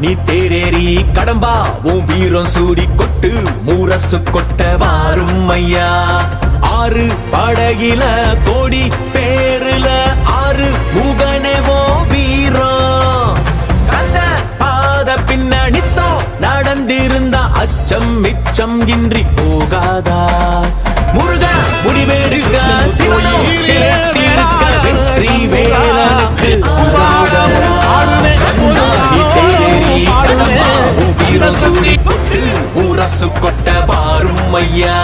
நீ தேரேறி கடம்பா உன் வீரம் சூடி கொட்டு மூரசு கொட்ட வாரும் ஐயா. ஆறு படகில கோடி பேருல ஆறு முகனேவோ வீரம். கந்த பாத பின்னணித்தோ நடந்திருந்தா அச்சம் மிச்சம் இன்றி போகாதா. முருக முடிவெடுக்க சிவனோ கேட்டிருக்க வெற்றி வேலனுக்கு வீரம் சூடி கொட்டு ஊரசு கொட்ட வாரும் ஐயா.